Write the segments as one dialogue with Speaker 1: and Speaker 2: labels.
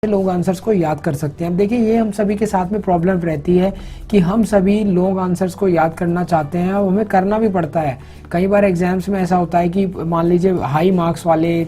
Speaker 1: लोग आंसर्स को याद कर सकते हैं। अब देखिए ये हम सभी के साथ में प्रॉब्लम रहती है कि हम सभी लोग आंसर्स को याद करना चाहते हैं और हमें करना भी पड़ता है। कई बार एग्जाम्स में ऐसा होता है कि मान लीजिए हाई मार्क्स वाले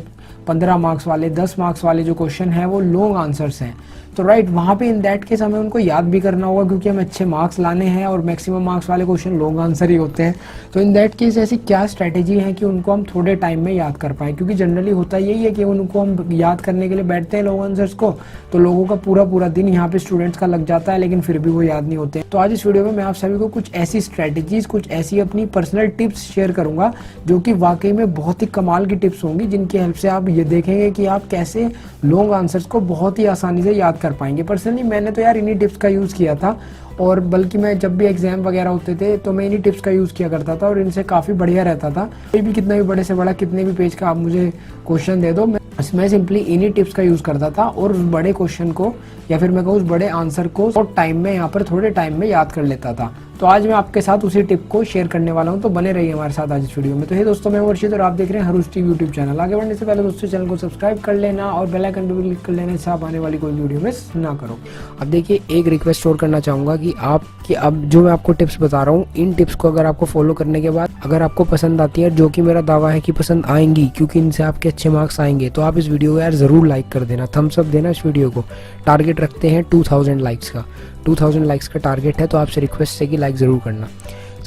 Speaker 1: 15 मार्क्स वाले 10 मार्क्स वाले जो क्वेश्चन है वो लॉन्ग आंसर्स हैं, तो राइट वहाँ पे इन दैट केस हमें उनको याद भी करना होगा क्योंकि हमें अच्छे मार्क्स लाने हैं और मैक्सिमम मार्क्स वाले क्वेश्चन लॉन्ग आंसर ही होते हैं। तो इन दैट केस ऐसी क्या स्ट्रैटेजी है कि उनको हम थोड़े टाइम में याद कर पाएँ, क्योंकि जनरली होता यही है कि उनको हम याद करने के लिए बैठते हैं लॉन्ग आंसर्स को, तो लोगों का पूरा दिन यहाँ पे स्टूडेंट्स का लग जाता है लेकिन फिर भी वो याद नहीं होते। तो आज इस वीडियो में मैं आप सभी को कुछ ऐसी स्ट्रैटेजीज, कुछ ऐसी अपनी पर्सनल टिप्स शेयर करूंगा जो कि वाकई में बहुत ही कमाल की टिप्स होंगी, जिनकी हेल्प से आप ये देखेंगे कि आप कैसे लॉन्ग आंसर्स को बहुत ही आसानी से याद कर पाएंगे। पर्सनली मैंने तो यार इन्हीं टिप्स का यूज़ किया था, और बल्कि मैं जब भी एग्जाम वगैरह होते थे तो मैं इन्हीं टिप्स का यूज़ किया करता था और इनसे काफ़ी बढ़िया रहता था। कोई भी कितना भी बड़े से बड़ा कितने भी पेज का आप मुझे क्वेश्चन दे दो, मैं सिंपली इन्हीं टिप्स का यूज़ करता था और उस बड़े क्वेश्चन को या फिर मैं कहूँ उस बड़े आंसर को शॉर्ट टाइम में यहाँ पर थोड़े टाइम में याद कर लेता था। तो आज मैं आपके साथ उसी टिप को शेयर करने वाला हूँ, तो बने रहिए हमारे साथ आज इस वीडियो में। तो हे दोस्तों, मैं वर्षित और आप देख रहे हैं हरूस टीवी यूट्यूब चैनल। आगे बढ़ने से पहले दोस्तों चैनल को सब्सक्राइब कर लेना और बेल आइकन पर क्लिक कर लेना, इससे आप आने वाली कोई वीडियो मिस ना करो। अब देखिए एक रिक्वेस्ट और करना चाहूँगा कि अब जो मैं आपको टिप्स बता रहा हूँ, इन टिप्स को अगर आपको फॉलो करने के बाद अगर आपको पसंद आती है, जो कि मेरा दावा है कि पसंद आएंगी क्योंकि इनसे आपके अच्छे मार्क्स आएंगे, तो आप इस वीडियो को यार ज़रूर लाइक कर देना, थम्स अप देना इस वीडियो को। टारगेट रखते हैं 2000 लाइक्स का, 2000 लाइक्स का टारगेट है, तो आपसे रिक्वेस्ट है कि लाइक ज़रूर करना।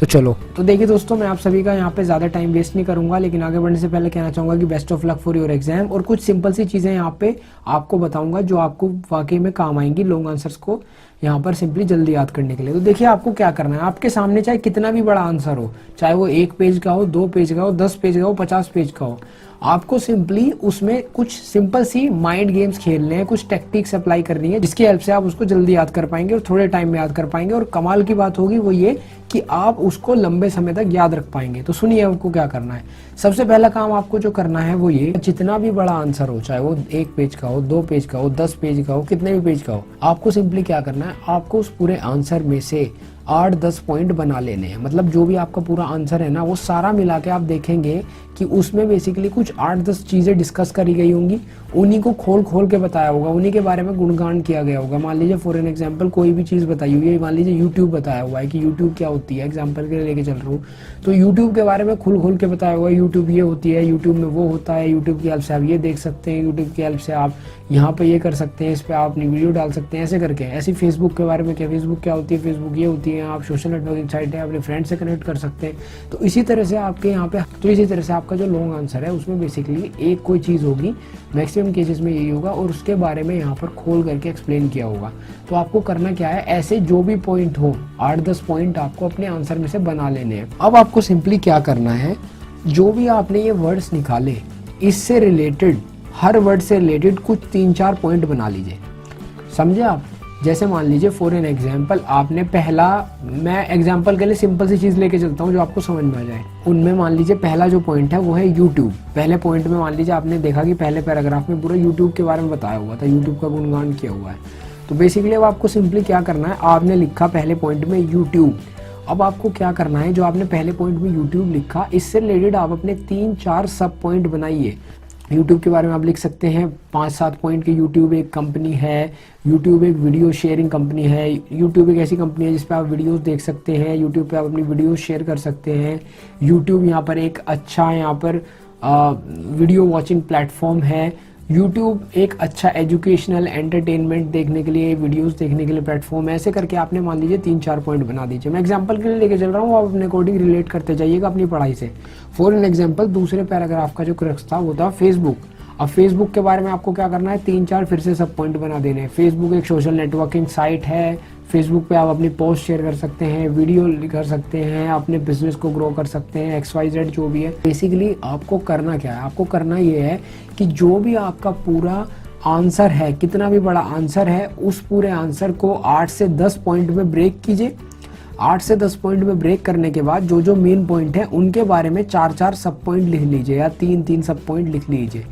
Speaker 1: तो चलो, तो देखिए दोस्तों, मैं आप सभी का यहाँ पे ज़्यादा टाइम वेस्ट नहीं करूँगा, लेकिन आगे बढ़ने से पहले कहना चाहूँगा कि best of luck for your exam, और कुछ सिंपल सी चीज़ें यहाँ पे आपको बताऊँगा जो आपको वाकई में काम आएंगी लॉन्ग आंसर्स को यहाँ पर सिंपली जल्दी याद करने के लिए। तो देखिए आपको क्या करना है, आपके सामने चाहे कितना भी बड़ा आंसर हो, चाहे वो 1 पेज का हो, 2 पेज का हो, 10 पेज का हो, 50 पेज का हो, आपको सिंपली उसमें कुछ सिंपल सी माइंड गेम्स खेलने हैं, कुछ टेक्निक्स अप्लाई करनी है जिसकी हेल्प से आप उसको जल्दी याद कर पाएंगे और थोड़े टाइम में याद कर पाएंगे। और कमाल की बात होगी वो ये कि आप उसको लंबे समय तक याद रख पाएंगे। तो सुनिए आपको क्या करना है। सबसे पहला काम आपको जो करना है वो ये, जितना भी बड़ा आंसर हो, चाहे वो 1 पेज का हो, 2 पेज का हो, 10 पेज का हो, कितने भी पेज का हो, आपको सिंपली क्या करना है, आपको उस पूरे आंसर में से 8-10 पॉइंट बना लेने हैं। मतलब जो भी आपका पूरा आंसर है ना, वो सारा मिला के आप देखेंगे कि उसमें बेसिकली कुछ 8-10 चीज़ें डिस्कस करी गई होंगी, उन्हीं को खोल खोल के बताया होगा, उन्हीं के बारे में गुणगान किया गया होगा। मान लीजिए फॉर एन एग्जांपल कोई भी चीज़ बताई हुई है, मान लीजिए यूट्यूब बताया हुआ है कि यूट्यूब क्या होती है, एग्जांपल के लिए लेके चल रहा हूँ, तो यूट्यूब के बारे में खुल खोल के बताया हुआ है, यूट्यूब ये होती है, यूट्यूब में वो होता है, यूट्यूब की हेल्प से आप ये देख सकते हैं, यूट्यूब की हेल्प से आप यहाँ पे ये कर सकते हैं, इस पर आप अपनी वीडियो डाल सकते हैं, ऐसे करके। ऐसे फेसबुक के बारे में क्या, फेसबुक क्या होती है, फेसबुक ये होती है, आप सोशल नेटवर्किंग साइट है, अपने फ्रेंड से कनेक्ट कर सकते हैं। तो इसी तरह से आपके यहाँ पे, तो इसी तरह से आपका जो लॉन्ग आंसर है उसमें बेसिकली एक कोई चीज़ होगी, मैक्सिमम केसेस में यही होगा, और उसके बारे में यहाँ पर खोल करके एक्सप्लेन किया होगा। तो आपको करना क्या है, ऐसे जो भी पॉइंट हो, 8-10 पॉइंट आपको अपने आंसर में से बना लेने हैं। अब आपको सिंपली क्या करना है, जो भी आपने ये वर्ड्स निकाले, इससे रिलेटेड, हर वर्ड से रिलेटेड कुछ 3-4 पॉइंट बना लीजिए। समझे आप? जैसे मान लीजिए फॉर एन एग्जाम्पल आपने पहला, मैं एग्जाम्पल के लिए सिंपल सी चीज़ लेके चलता हूँ जो आपको समझ में आ जाए। उनमें मान लीजिए पहला जो पॉइंट है वो है यूट्यूब। पहले पॉइंट में मान लीजिए आपने देखा कि पहले पैराग्राफ में पूरा यूट्यूब के बारे में बताया हुआ था, यूट्यूब का गुणगान किया हुआ है। तो बेसिकली अब आपको सिंपली क्या करना है, आपने लिखा पहले पॉइंट में यूट्यूब। अब आपको क्या करना है, जो आपने पहले पॉइंट में यूट्यूब लिखा, इससे रिलेटेड आप अपने 3-4 सब पॉइंट बनाइए। यूट्यूब के बारे में आप लिख सकते हैं 5-7 पॉइंट की। यूट्यूब एक कंपनी है, यूट्यूब एक वीडियो शेयरिंग कंपनी है, यूट्यूब एक ऐसी कंपनी है जिस पे आप वीडियोस देख सकते हैं, यूट्यूब पे आप अपनी वीडियोस शेयर कर सकते हैं, यूट्यूब यहाँ पर एक अच्छा यहाँ पर वीडियो वॉचिंग प्लेटफॉर्म है, यूट्यूब एक अच्छा एजुकेशनल एंटरटेनमेंट देखने के लिए, वीडियोस देखने के लिए प्लेटफॉर्म है। ऐसे करके आपने मान लीजिए 3-4 पॉइंट बना दीजिए। मैं एग्जांपल के लिए लेके चल रहा हूँ, आप अपने अकॉर्डिंग रिलेट करते जाइएगा अपनी पढ़ाई से। फॉर एन एग्जांपल दूसरे पैराग्राफ का जो क्रक्स था वो था फेसबुक। अब फेसबुक के बारे में आपको क्या करना है, 3-4 फिर से सब पॉइंट बना देने हैं। फेसबुक एक सोशल नेटवर्किंग साइट है, फेसबुक पे आप अपनी पोस्ट शेयर कर सकते हैं, वीडियो कर सकते हैं, अपने बिजनेस को ग्रो कर सकते हैं, XYZ जो भी है। बेसिकली आपको करना क्या है, आपको करना ये है कि जो भी आपका पूरा आंसर है, कितना भी बड़ा आंसर है, उस पूरे आंसर को 8 से 10 पॉइंट में ब्रेक कीजिए। 8 से 10 पॉइंट में ब्रेक करने के बाद जो जो मेन पॉइंट है उनके बारे में 4-4 सब पॉइंट लिख लीजिए या 3-3 सब पॉइंट लिख लीजिए,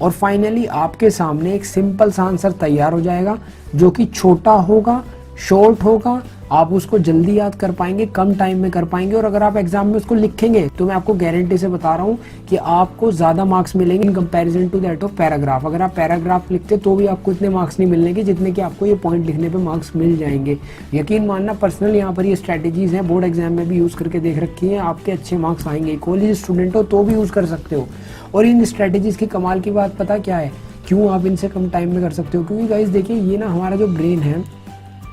Speaker 1: और फाइनली आपके सामने एक सिंपल सा आंसर तैयार हो जाएगा जो कि छोटा होगा, शॉर्ट होगा, आप उसको जल्दी याद कर पाएंगे, कम टाइम में कर पाएंगे। और अगर आप एग्जाम में उसको लिखेंगे तो मैं आपको गारंटी से बता रहा हूँ कि आपको ज्यादा मार्क्स मिलेंगे in comparison to that of paragraph. अगर आप पैराग्राफ लिखते तो भी आपको इतने मार्क्स नहीं मिलेंगे जितने कि आपको ये पॉइंट लिखने पे मार्क्स मिल जाएंगे। यकीन मानना, पर्सनल यहाँ पर ये स्ट्रैटेजीज हैं, बोर्ड एग्जाम में भी यूज करके देख रखी है, आपके अच्छे मार्क्स आएंगे। कॉलेज स्टूडेंट हो तो भी यूज कर सकते हो। और इन स्ट्रैटेजीज की कमाल की बात पता क्या है, क्यों आप इनसे कम टाइम में कर सकते हो? क्योंकि गाइस देखिए, ये ना हमारा जो ब्रेन है,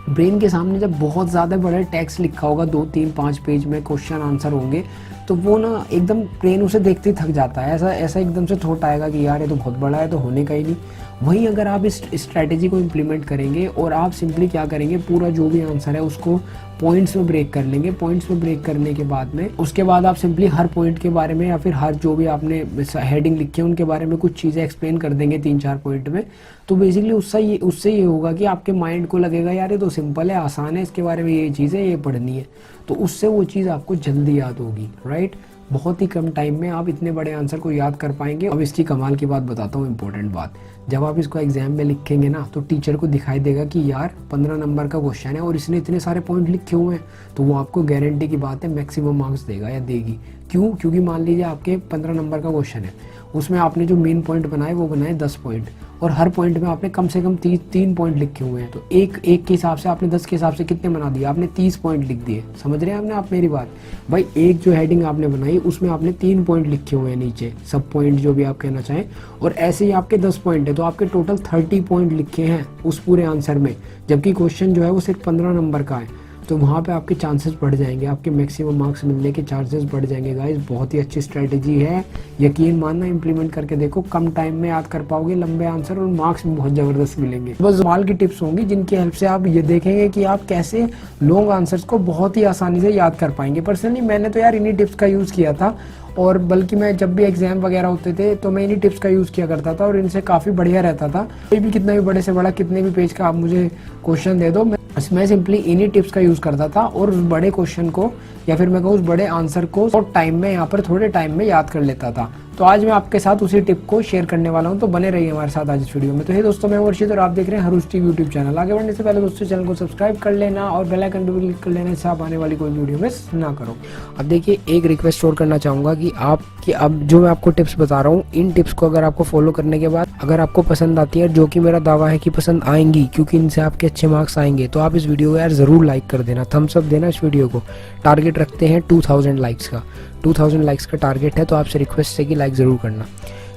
Speaker 1: ब्रेन के सामने जब बहुत ज़्यादा बड़ा टेक्स्ट लिखा होगा, 2 3 5 पेज में क्वेश्चन आंसर होंगे, तो वो ना एकदम ब्रेन उसे देखते ही थक जाता है। ऐसा एकदम से थॉट आएगा कि यार ये तो बहुत बड़ा है, तो होने का ही नहीं। वहीं अगर आप इस स्ट्रैटेजी को इम्प्लीमेंट करेंगे और आप सिंपली क्या करेंगे, पूरा जो भी आंसर है उसको पॉइंट्स में ब्रेक कर लेंगे। पॉइंट्स में ब्रेक करने के बाद में उसके बाद आप सिंपली हर पॉइंट के बारे में या फिर हर जो भी आपने हेडिंग लिखी है उनके बारे में कुछ चीज़ें एक्सप्लेन कर देंगे 3 4 पॉइंट में। तो बेसिकली उससे ये होगा कि आपके माइंड को लगेगा यार ये तो सिंपल है, आसान है, इसके बारे में ये चीज़ है, ये पढ़नी है। तो उससे वो चीज़ आपको जल्दी याद होगी, राइट। बहुत ही कम टाइम में आप इतने बड़े आंसर को याद कर पाएंगे। अब इसकी कमाल की बात बताता हूँ, इंपॉर्टेंट बात, जब आप इसको एग्जाम में लिखेंगे ना तो टीचर को दिखाई देगा कि यार 15 नंबर का क्वेश्चन है और इसने इतने सारे पॉइंट लिखे हुए हैं, तो वो आपको गारंटी की बात है मैक्सिमम मार्क्स देगा या देगी। क्यों? क्योंकि मान लीजिए आपके 15 नंबर का क्वेश्चन है, उसमें आपने जो मेन पॉइंट बनाए वो बनाए 10 पॉइंट, और हर पॉइंट में आपने कम से कम 3 पॉइंट लिखे हुए हैं। तो एक के हिसाब से आपने 10 के हिसाब से कितने बना दिए? आपने 30 पॉइंट लिख दिए। समझ रहे हैं आपने आप मेरी बात? भाई एक जो हेडिंग आपने बनाई उसमें आपने 3 पॉइंट लिखे हुए हैं नीचे, सब पॉइंट जो भी आप कहना चाहें, और ऐसे ही आपके 10 पॉइंट है, तो आपके टोटल 30 पॉइंट लिखे हैं उस पूरे आंसर में, जबकि क्वेश्चन जो है वो सिर्फ 15 नंबर का है। तो वहाँ पे आपके चांसेस बढ़ जाएंगे, आपके मैक्सिमम मार्क्स मिलने के चांसेस बढ़ जाएंगे। गाइस बहुत ही अच्छी स्ट्रेटजी है, यकीन मानना, इंप्लीमेंट करके देखो, कम टाइम में याद कर पाओगे लंबे आंसर और मार्क्स भी बहुत ज़बरदस्त मिलेंगे। बस कमाल की टिप्स होंगी जिनकी हेल्प से आप ये देखेंगे कि आप कैसे लॉन्ग आंसर्स को बहुत ही आसानी से याद कर पाएंगे। पर्सनली मैंने तो यार इन्हीं टिप्स का यूज़ किया था, और बल्कि मैं जब भी एग्जाम वगैरह होते थे तो मैं इन्हीं टिप्स का यूज़ किया करता था और इनसे काफ़ी बढ़िया रहता था। कोई भी कितना भी बड़े से बड़ा, कितने भी पेज का आप मुझे क्वेश्चन दे दो, मैं सिंपली इन्हीं टिप्स का यूज़ करता था और उस बड़े क्वेश्चन को या फिर मैं कहूँ उस बड़े आंसर को शॉर्ट टाइम में, यहाँ पर थोड़े टाइम में याद कर लेता था। तो आज मैं आपके साथ उसी टिप को शेयर करने वाला हूँ, तो बने रहिए हमारे साथ आज इस वीडियो में। तो हे दोस्तों, मैं वर्षित और आप देख रहे हैं हरूज टीवी यूट्यूब चैनल। आगे बढ़ने से पहले दोस्तों चैनल को सब्सक्राइब कर लेना और बेल आइकन भी क्लिक कर लेना, इससे आप आने वाली कोई वीडियो मिस ना करो। अब देखिए, एक रिक्वेस्ट और करना चाहूँगा कि अब जो मैं आपको टिप्स बता रहा हूँ, इन टिप्स को अगर आपको फॉलो करने के बाद अगर आपको पसंद आती है, जो कि मेरा दावा है कि पसंद आएंगी क्योंकि इनसे आपके अच्छे मार्क्स आएंगे, तो आप इस वीडियो को यार ज़रूर लाइक कर देना, थम्स अप देना इस वीडियो को। टारगेट रखते हैं 2000 लाइक्स का, 2000 लाइक्स का टारगेट है, तो आपसे रिक्वेस्ट है कि लाइक ज़रूर करना।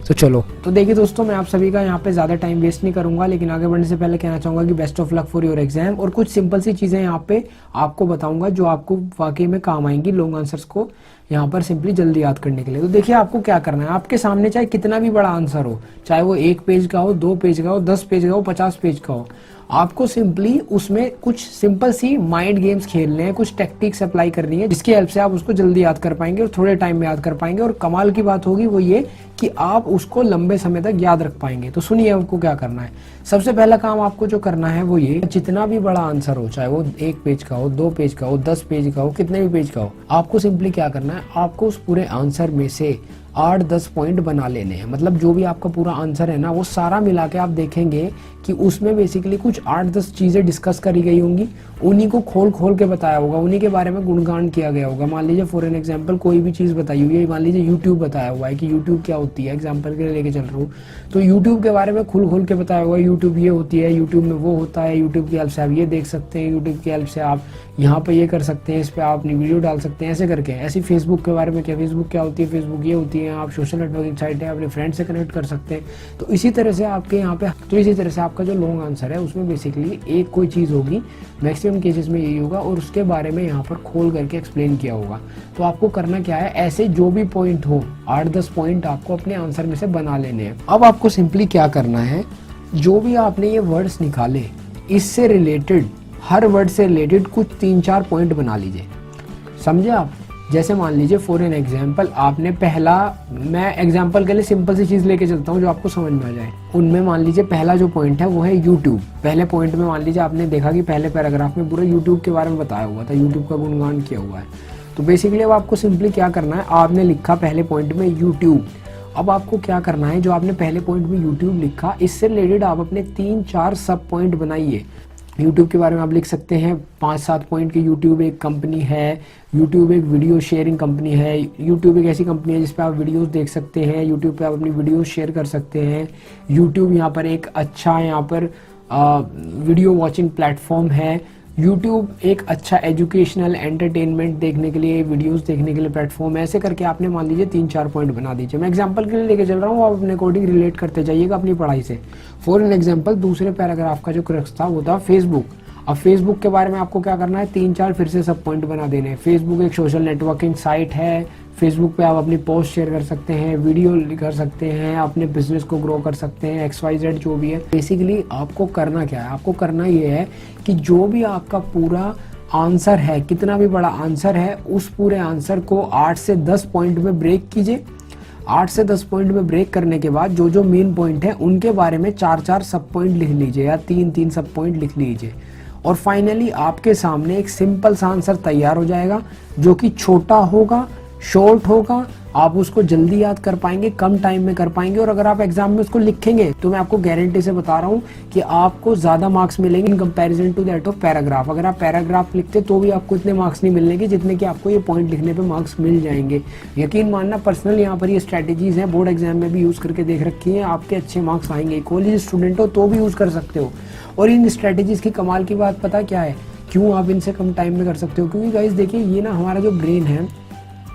Speaker 1: तो चलो, तो देखिए दोस्तों, मैं आप सभी का यहाँ पे ज़्यादा टाइम वेस्ट नहीं करूंगा, लेकिन आगे बढ़ने से पहले कहना चाहूँगा कि best of luck for your exam, और कुछ सिंपल सी चीज़ें यहाँ पे आपको बताऊंगा जो आपको वाकई में काम आएंगी लॉन्ग आंसर्स को यहाँ पर सिंपली जल्दी याद करने के लिए। तो देखिए, आपको क्या करना है, आपके सामने चाहे कितना भी बड़ा आंसर हो, चाहे वो 1 पेज का हो, 2 पेज का हो, 10 पेज का हो, 50 पेज का हो, आपको सिंपली उसमें कुछ सिंपल सी माइंड गेम्स खेलने हैं, कुछ टेक्टिक्स अप्लाई करनी है जिसकी हेल्प से आप उसको जल्दी याद कर पाएंगे और थोड़े टाइम में याद कर पाएंगे। और कमाल की बात होगी वो ये कि आप उसको लंबे समय तक याद रख पाएंगे। तो सुनिए आपको क्या करना है। सबसे पहला काम आपको जो करना है वो ये, जितना भी बड़ा आंसर हो, चाहे वो 1 पेज का हो, 2 पेज का हो, 10 पेज का हो, कितने भी पेज का हो, आपको सिंपली क्या करना है, आपको उस पूरे आंसर में से 8-10 पॉइंट बना लेने हैं। मतलब जो भी आपका पूरा आंसर है ना, वो सारा मिला के आप देखेंगे कि उसमें बेसिकली कुछ 8-10 चीज़ें डिस्कस करी गई होंगी, उन्हीं को खोल खोल के बताया होगा, उन्हीं के बारे में गुणगान किया गया होगा। मान लीजिए फॉर एन एग्जाम्पल कोई भी चीज़ बताई हुई है, मान लीजिए यूट्यूब बताया हुआ है कि यूट्यूब क्या होती है, एग्जाम्पल के लिए लेके चल रहा हूँ, तो यूट्यूब के बारे में खुल खोल के बताया हुआ है, यूट्यूब ये होती है, यूट्यूब में वो होता है, यूट्यूब की हेल्प से आप ये देख सकते हैं, यूट्यूब की हेल्प से आप यहाँ पे ये कर सकते हैं, इस पर आप अपनी वीडियो डाल सकते हैं, ऐसे करके। ऐसी फेसबुक के बारे में क्या, फेसबुक क्या होती है, फेसबुक ये होती है, आप सोशल नेटवर्किंग साइट है, अपने फ्रेंड से कनेक्ट कर सकते हैं। तो इसी तरह से आपके यहाँ पे, तो इसी तरह से आपका जो लॉन्ग आंसर है उसमें बेसिकली एक कोई चीज़ होगी, मैक्सिमम केसेस में यही होगा, और उसके बारे में यहाँ पर खोल करके एक्सप्लेन किया होगा। तो आपको करना क्या है, ऐसे जो भी पॉइंट हो, 8-10 पॉइंट आपको अपने आंसर में से बना लेने हैं। अब आपको सिंपली क्या करना है, जो भी आपने ये वर्ड्स निकाले, इससे रिलेटेड, हर वर्ड से रिलेटेड कुछ 3-4 पॉइंट बना लीजिए। समझे आप? जैसे मान लीजिए फॉर एन एग्जाम्पल, आपने पहला, मैं एग्जाम्पल के लिए सिंपल सी चीज़ लेके चलता हूँ जो आपको समझ में आ जाए। उनमें मान लीजिए पहला जो पॉइंट है वो है यूट्यूब। पहले पॉइंट में मान लीजिए आपने देखा कि पहले पैराग्राफ में पूरा यूट्यूब के बारे में बताया हुआ था, यूट्यूब का गुणगान किया हुआ है। तो बेसिकली अब आपको सिंपली क्या करना है, आपने लिखा पहले पॉइंट में यूट्यूब। अब आपको क्या करना है, जो आपने पहले पॉइंट में यूट्यूब लिखा, इससे रिलेटेड आप अपने 3-4 सब पॉइंट बनाइए। यूट्यूब के बारे में आप लिख सकते हैं 5-7 पॉइंट की। यूट्यूब एक कंपनी है, यूट्यूब एक वीडियो शेयरिंग कंपनी है, यूट्यूब एक ऐसी कंपनी है जिस पे आप वीडियोस देख सकते हैं, यूट्यूब पे आप अपनी वीडियोस शेयर कर सकते हैं। यूट्यूब यहाँ पर एक अच्छा यहाँ पर वीडियो वॉचिंग प्लेटफॉर्म है। यूट्यूब एक अच्छा एजुकेशनल एंटरटेनमेंट देखने के लिए, वीडियोस देखने के लिए प्लेटफॉर्म है। ऐसे करके आपने मान लीजिए 3-4 पॉइंट बना दीजिए। मैं एग्जांपल के लिए लेके चल रहा हूँ, आप अपने अकॉर्डिंग रिलेट करते जाइएगा अपनी पढ़ाई से। फॉर एन एग्जांपल, दूसरे पैराग्राफ का जो क्रक्स था वो था फेसबुक। अब फेसबुक के बारे में आपको क्या करना है, 3-4 फिर से सब पॉइंट बना देने हैं। फेसबुक एक सोशल नेटवर्किंग साइट है। फेसबुक पे आप अपनी पोस्ट शेयर कर सकते हैं, वीडियो कर सकते हैं, अपने बिजनेस को ग्रो कर सकते हैं, XYZ जो भी है। बेसिकली आपको करना क्या है, आपको करना ये है कि जो भी आपका पूरा आंसर है, कितना भी बड़ा आंसर है, उस पूरे आंसर को 8 से 10 पॉइंट में ब्रेक कीजिए। 8 से 10 पॉइंट में ब्रेक करने के बाद जो जो मेन पॉइंट है उनके बारे में 4-4 सब पॉइंट लिख लीजिए या 3-3 सब पॉइंट लिख लीजिए। और फाइनली आपके सामने एक सिंपल सा आंसर तैयार हो जाएगा जो कि छोटा होगा, शॉर्ट होगा, आप उसको जल्दी याद कर पाएंगे, कम टाइम में कर पाएंगे। और अगर आप एग्जाम में उसको लिखेंगे तो मैं आपको गारंटी से बता रहा हूँ कि आपको ज्यादा मार्क्स मिलेंगे in comparison to that of paragraph. अगर आप पैराग्राफ लिखते तो भी आपको इतने मार्क्स नहीं मिलेंगे जितने कि आपको ये पॉइंट लिखने पे मार्क्स मिल जाएंगे। यकीन मानना, पर्सनल यहाँ पर ये स्ट्रैटेजीज हैं, बोर्ड एग्जाम में भी यूज करके देख रखी है, आपके अच्छे मार्क्स आएंगे। कॉलेज स्टूडेंट हो तो भी यूज कर सकते हो। और इन स्ट्रैटेजीज की कमाल की बात पता क्या है, क्यों आप इनसे कम टाइम में कर सकते हो? क्योंकि गाइस देखिए, ये ना हमारा जो ब्रेन है,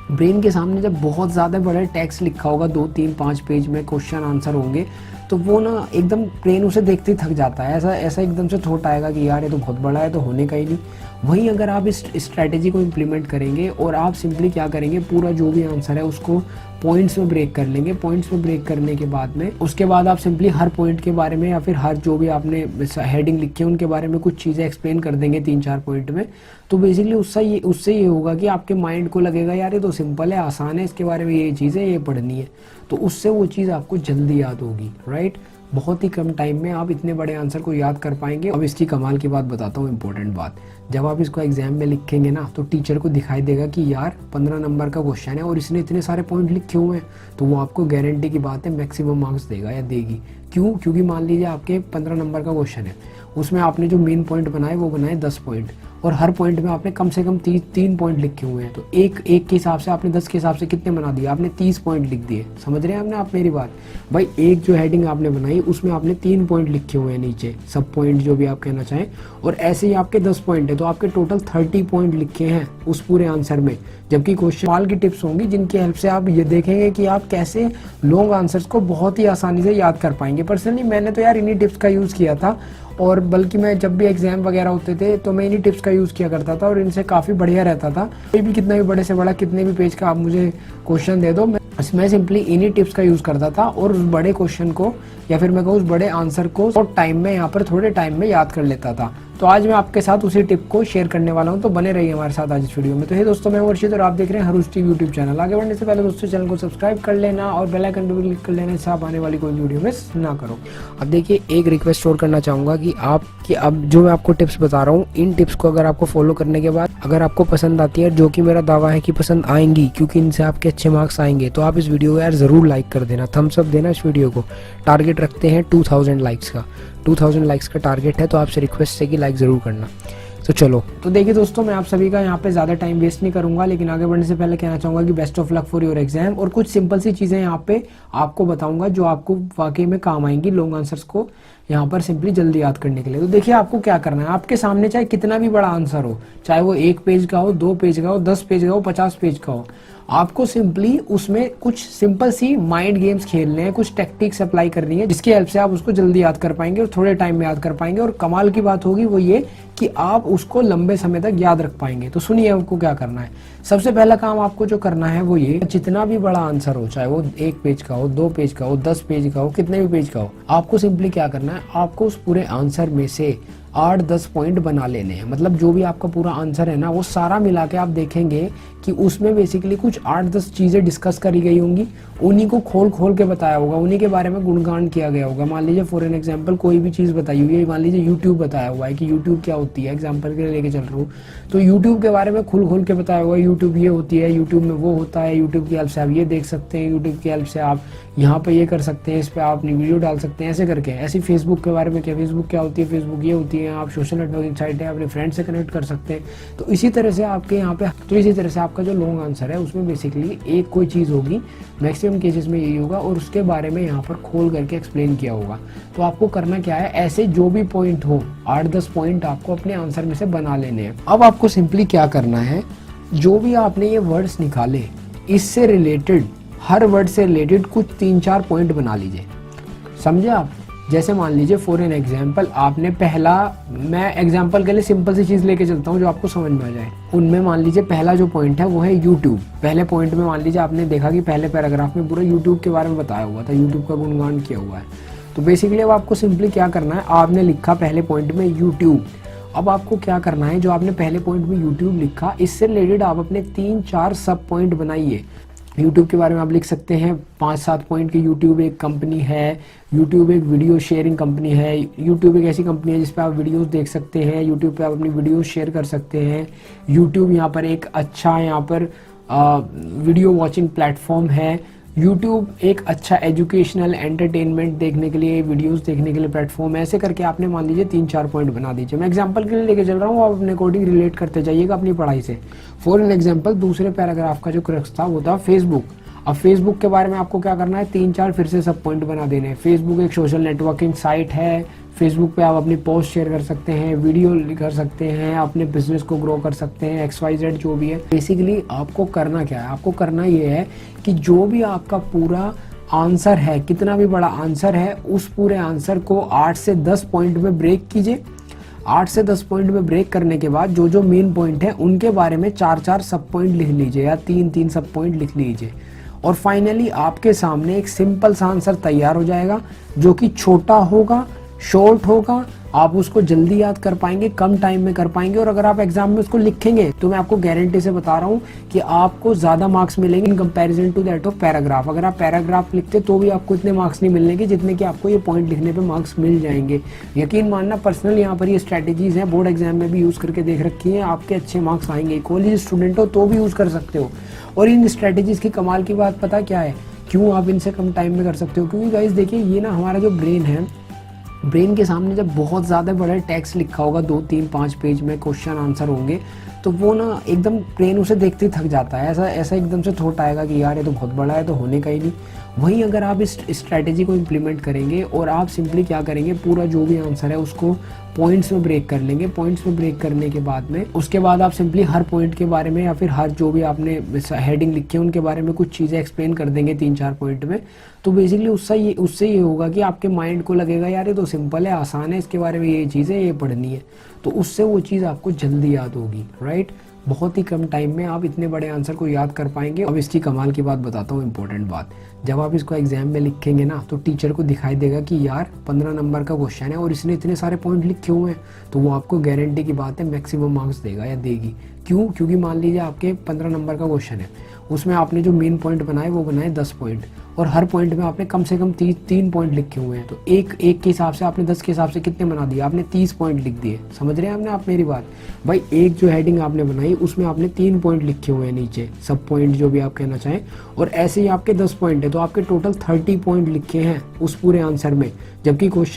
Speaker 1: ब्रेन के सामने जब बहुत ज़्यादा बड़ा टेक्स्ट लिखा होगा, 2-3-5 पेज में क्वेश्चन आंसर होंगे, तो वो ना एकदम ब्रेन उसे देखते ही थक जाता है। ऐसा एकदम से थॉट आएगा कि यार ये तो बहुत बड़ा है, तो होने का ही नहीं। वहीं अगर आप इस स्ट्रैटेजी को इम्प्लीमेंट करेंगे और आप सिंपली क्या करेंगे, पूरा जो भी आंसर है उसको पॉइंट्स में ब्रेक कर लेंगे। पॉइंट्स में ब्रेक करने के बाद में उसके बाद आप सिंपली हर पॉइंट के बारे में या फिर हर जो भी आपने हेडिंग लिखी है उनके बारे में कुछ चीज़ें एक्सप्लेन कर देंगे 3-4 पॉइंट में। तो बेसिकली उससे ये होगा कि आपके माइंड को लगेगा यार ये तो सिंपल है, आसान है, इसके बारे में ये चीज़ है, ये पढ़नी है। तो उससे वो चीज़ आपको जल्दी याद होगी, राइट। बहुत ही कम टाइम में आप इतने बड़े आंसर को याद कर पाएंगे। अब इसकी कमाल की बात बताता हूँ, इंपॉर्टेंट बात। जब आप इसको एग्जाम में लिखेंगे ना तो टीचर को दिखाई देगा कि यार 15 नंबर का क्वेश्चन है और इसने इतने सारे पॉइंट लिखे हुए हैं, तो वो आपको गारंटी की बात है मैक्सिमम मार्क्स देगा या देगी। क्यों? क्योंकि मान लीजिए आपके 15 नंबर का क्वेश्चन है, उसमें आपने जो मेन पॉइंट बनाए वो बनाए 10 पॉइंट, और हर पॉइंट में आपने कम से कम 3 पॉइंट लिखे हुए हैं। तो एक के हिसाब से आपने 10 के हिसाब से कितने बना दिए? आपने 30 पॉइंट लिख दिए। समझ रहे हैं आपने आप मेरी बात? भाई एक जो हेडिंग आपने बनाई उसमें आपने 3 पॉइंट लिखे हुए हैं नीचे, सब पॉइंट जो भी आप कहना चाहें, और ऐसे ही आपके 10 पॉइंट है, तो आपके टोटल 30 पॉइंट लिखे हैं उस पूरे आंसर में। जबकि क्वेश्चन सवाल की टिप्स होंगी जिनकी हेल्प से आप ये देखेंगे कि आप कैसे लॉन्ग आंसर्स को बहुत ही आसानी से याद कर पाएंगे। पर्सनली मैंने तो यार इन्हीं टिप्स का यूज़ किया था, और बल्कि मैं जब भी एग्जाम वगैरह होते थे तो मैं इन्हीं टिप्स का यूज़ किया करता था और इनसे काफ़ी बढ़िया रहता था। कोई भी कितना भी बड़े से बड़ा, कितने भी पेज का आप मुझे क्वेश्चन दे दो, मैं सिंपली इन्हीं टिप्स का यूज़ करता था और उस बड़े क्वेश्चन को या फिर मैं कहूँ उस बड़े आंसर को शॉर्ट टाइम में, यहाँ पर थोड़े टाइम में याद कर लेता था। तो आज मैं आपके साथ उसी टिप को शेयर करने वाला हूँ, तो बने रहिए हमारे साथ आज इस वीडियो में। तो हे दोस्तों, मैं वर्षित और आप देख रहे हैं हरूज टीवी यूट्यूब चैनल। आगे बढ़ने से पहले दोस्तों चैनल को सब्सक्राइब कर लेना और बेल आइकन पर क्लिक कर लेना, इससे आप आने वाली कोई वीडियो मिस ना करो। अब देखिए, एक रिक्वेस्ट और करना चाहूँगा कि अब जो मैं आपको टिप्स बता रहा हूँ, इन टिप्स को अगर आपको फॉलो करने के बाद अगर आपको पसंद आती है, जो कि मेरा दावा है कि पसंद आएंगी क्योंकि इनसे आपके अच्छे मार्क्स आएंगे, तो आप इस वीडियो को यार ज़रूर लाइक कर देना, थम्स अप देना इस वीडियो को। टारगेट रखते हैं 2000 लाइक्स का, 2000 लाइक्स का टारगेट है, तो आपसे रिक्वेस्ट है कि लाइक ज़रूर करना। तो चलो, तो देखिए दोस्तों, मैं आप सभी का यहाँ पे ज़्यादा टाइम वेस्ट नहीं करूँगा, लेकिन आगे बढ़ने से पहले कहना चाहूँगा कि best of luck for your exam. और कुछ सिंपल सी चीज़ें यहाँ पे आपको बताऊँगा जो आपको वाकई में काम आएंगी लॉन्ग आंसर्स को यहाँ पर सिंपली जल्दी याद करने के लिए। तो देखिए, आपको क्या करना है, आपके सामने चाहे कितना भी बड़ा आंसर हो, चाहे वो 1 पेज का हो, 2 पेज का हो, 10 पेज का हो, 50 पेज का हो, आपको सिंपली उसमें कुछ सिंपल सी माइंड गेम्स खेलने हैं, कुछ टेक्टिक्स अप्लाई करनी है जिसकी हेल्प से आप उसको जल्दी याद कर पाएंगे और थोड़े टाइम में याद कर पाएंगे। और कमाल की बात होगी वो ये कि आप उसको लंबे समय तक याद रख पाएंगे। तो सुनिए आपको क्या करना है। सबसे पहला काम आपको जो करना है वो ये, जितना भी बड़ा आंसर हो, चाहे वो 1 पेज का हो, 2 पेज का हो, 10 पेज का हो, कितने भी पेज का हो, आपको सिंपली क्या करना है, आपको उस पूरे आंसर में से 8-10 पॉइंट बना लेने हैं। मतलब जो भी आपका पूरा आंसर है ना, वो सारा मिला के आप देखेंगे कि उसमें बेसिकली कुछ 8-10 चीज़ें डिस्कस करी गई होंगी, उन्हीं को खोल खोल के बताया होगा, उन्हीं के बारे में गुणगान किया गया होगा। मान लीजिए फॉर एन एग्जांपल कोई भी चीज़ बताई हुई है, मान लीजिए यूट्यूब बताया हुआ है कि यूट्यूब क्या होती है, एग्जांपल के लिए लेके चल रहा हूँ, तो यूट्यूब के बारे में खुल खोल के बताया हुआ है, यूट्यूब ये होती है, यूट्यूब में वो होता है, यूट्यूब की हेल्प से आप ये देख सकते हैं, यूट्यूब की हेल्प से आप यहाँ पे ये कर सकते हैं, इस पर आप अपनी वीडियो डाल सकते हैं, ऐसे करके। ऐसे फेसबुक के बारे में क्या, फेसबुक क्या होती है, फेसबुक ये होती है, हैं, आप सोशल नेटवर्किंग साइट है, अपने फ्रेंड से कनेक्ट कर सकते हैं। तो इसी तरह से आपके यहाँ पे, तो इसी तरह से आपका जो लॉन्ग आंसर है उसमें बेसिकली एक कोई चीज़ होगी, मैक्सिमम केसेस में यही होगा, और उसके बारे में यहाँ पर खोल करके एक्सप्लेन किया होगा। तो आपको करना क्या है, ऐसे जो भी पॉइंट हो 8-10 पॉइंट आपको अपने आंसर में से बना लेने हैं। अब आपको सिंपली क्या करना है, जो भी आपने ये वर्ड्स निकाले इससे रिलेटेड, हर वर्ड से रिलेटेड कुछ 3-4 पॉइंट बना लीजिए, समझे आप। जैसे मान लीजिए फॉर एन एग्जाम्पल, आपने पहला, मैं एग्जाम्पल के लिए सिंपल सी चीज़ लेके चलता हूँ जो आपको समझ में आ जाए। उनमें मान लीजिए पहला जो पॉइंट है वो है यूट्यूब। पहले पॉइंट में मान लीजिए आपने देखा कि पहले पैराग्राफ में पूरा यूट्यूब के बारे में बताया हुआ था, यूट्यूब का गुणगान किया हुआ है। तो बेसिकली अब आपको सिंपली क्या करना है, आपने लिखा पहले पॉइंट में यूट्यूब। अब आपको क्या करना है, जो आपने पहले पॉइंट में यूट्यूब लिखा, इससे रिलेटेड आप अपने 3-4 सब पॉइंट बनाइए। यूट्यूब के बारे में आप लिख सकते हैं 5-7 पॉइंट की। यूट्यूब एक कंपनी है, यूट्यूब एक वीडियो शेयरिंग कंपनी है, यूट्यूब एक ऐसी कंपनी है जिस पे आप वीडियोस देख सकते हैं, यूट्यूब पे आप अपनी वीडियोस शेयर कर सकते हैं। यूट्यूब यहाँ पर एक अच्छा यहाँ पर वीडियो वॉचिंग प्लेटफॉर्म है। यूट्यूब एक अच्छा एजुकेशनल एंटरटेनमेंट देखने के लिए, वीडियोस देखने के लिए प्लेटफॉर्म है। ऐसे करके आपने मान लीजिए 3-4 पॉइंट बना दीजिए। मैं एग्जांपल के लिए लेके चल रहा हूँ, आप अपने अकॉर्डिंग रिलेट करते जाइएगा अपनी पढ़ाई से। फॉर एन एग्जांपल, दूसरे पैराग्राफ का जो क्रक्स था वो था फेसबुक। अब फेसबुक के बारे में आपको क्या करना है, 3-4 फिर से सब पॉइंट बना देने हैं। फेसबुक एक सोशल नेटवर्किंग साइट है, फेसबुक पे आप अपनी पोस्ट शेयर कर सकते हैं, वीडियो कर सकते हैं, अपने बिजनेस को ग्रो कर सकते हैं, XYZ जो भी है। बेसिकली आपको करना क्या है, आपको करना ये है कि जो भी आपका पूरा आंसर है, कितना भी बड़ा आंसर है, उस पूरे आंसर को 8 से 10 पॉइंट में ब्रेक कीजिए। 8 से 10 पॉइंट में ब्रेक करने के बाद जो जो मेन पॉइंट है उनके बारे में 4-4 सब पॉइंट लिख लीजिए, या 3-3 सब पॉइंट लिख लीजिए। और फाइनली आपके सामने एक सिंपल सा आंसर तैयार हो जाएगा, जो कि छोटा होगा, शॉर्ट होगा, आप उसको जल्दी याद कर पाएंगे, कम टाइम में कर पाएंगे। और अगर आप एग्जाम में उसको लिखेंगे तो मैं आपको गारंटी से बता रहा हूँ कि आपको ज़्यादा मार्क्स मिलेंगे in comparison to that of paragraph. अगर आप पैराग्राफ लिखते तो भी आपको इतने मार्क्स नहीं मिलेंगे जितने कि आपको ये पॉइंट लिखने पे मार्क्स मिल जाएंगे। यकीन मानना, पर्सनल यहाँ पर ये स्ट्रैटेजीज हैं, बोर्ड एग्जाम में भी यूज़ करके देख रखी है, आपके अच्छे मार्क्स आएंगे। कॉलेज स्टूडेंट हो तो भी यूज़ कर सकते हो। और इन स्ट्रैटेजीज की कमाल की बात पता क्या है, क्यों आप इनसे कम टाइम में कर सकते हो, क्योंकि गाइस देखिए, ये ना हमारा जो ब्रेन है, ब्रेन के सामने जब बहुत ज़्यादा बड़ा टेक्स्ट लिखा होगा, 2-3-5 पेज में क्वेश्चन आंसर होंगे, तो वो ना एकदम ब्रेन उसे देखते ही थक जाता है। ऐसा एकदम से थॉट आएगा कि यार ये तो बहुत बड़ा है, तो होने का ही नहीं। वहीं अगर आप इस स्ट्रैटेजी को इम्प्लीमेंट करेंगे और आप सिंपली क्या करेंगे, पूरा जो भी आंसर है उसको पॉइंट्स में ब्रेक कर लेंगे। पॉइंट्स में ब्रेक करने के बाद में, उसके बाद आप सिंपली हर पॉइंट के बारे में, या फिर हर जो भी आपने हेडिंग लिखी है उनके बारे में कुछ चीज़ें एक्सप्लेन कर देंगे 3-4 पॉइंट में। तो बेसिकली उससे ये होगा कि आपके माइंड को लगेगा यार ये तो सिंपल है, आसान है, इसके बारे में ये चीज़ें ये पढ़नी है। तो उससे वो चीज़ आपको जल्दी याद होगी, राइट। बहुत ही कम टाइम में आप इतने बड़े आंसर को याद कर पाएंगे। अब इसकी कमाल की बात बताता हूँ, इंपॉर्टेंट बात, जब आप इसको एग्जाम में लिखेंगे ना, तो टीचर को दिखाई देगा कि यार 15 नंबर का क्वेश्चन है और इसने इतने सारे पॉइंट लिखे हुए हैं, तो वो आपको गारंटी की बात है मैक्सिमम मार्क्स देगा या देगी। क्यों? क्योंकि मान लीजिए आपके 15 नंबर का क्वेश्चन है, उसमें आपने जो मेन पॉइंट बनाए वो बनाए 10 पॉइंट, और हर पॉइंट में आपने कम से कम 3 पॉइंट लिखे हुए हैं। तो एक के हिसाब से आपने 10 के हिसाब से कितने बना दिए, आपने 30 पॉइंट लिख दिए। समझ रहे हैं आपने आप मेरी बात भाई। एक जो हेडिंग आपने बनाई उसमें आपने 3 पॉइंट लिखे हुए हैं नीचे, सब पॉइंट जो भी आप कहना चाहें, और ऐसे ही आपके 10 पॉइंट है, तो आपके टोटल 30 पॉइंट लिखे हैं उस पूरे आंसर में, जबकि क्वेश्चन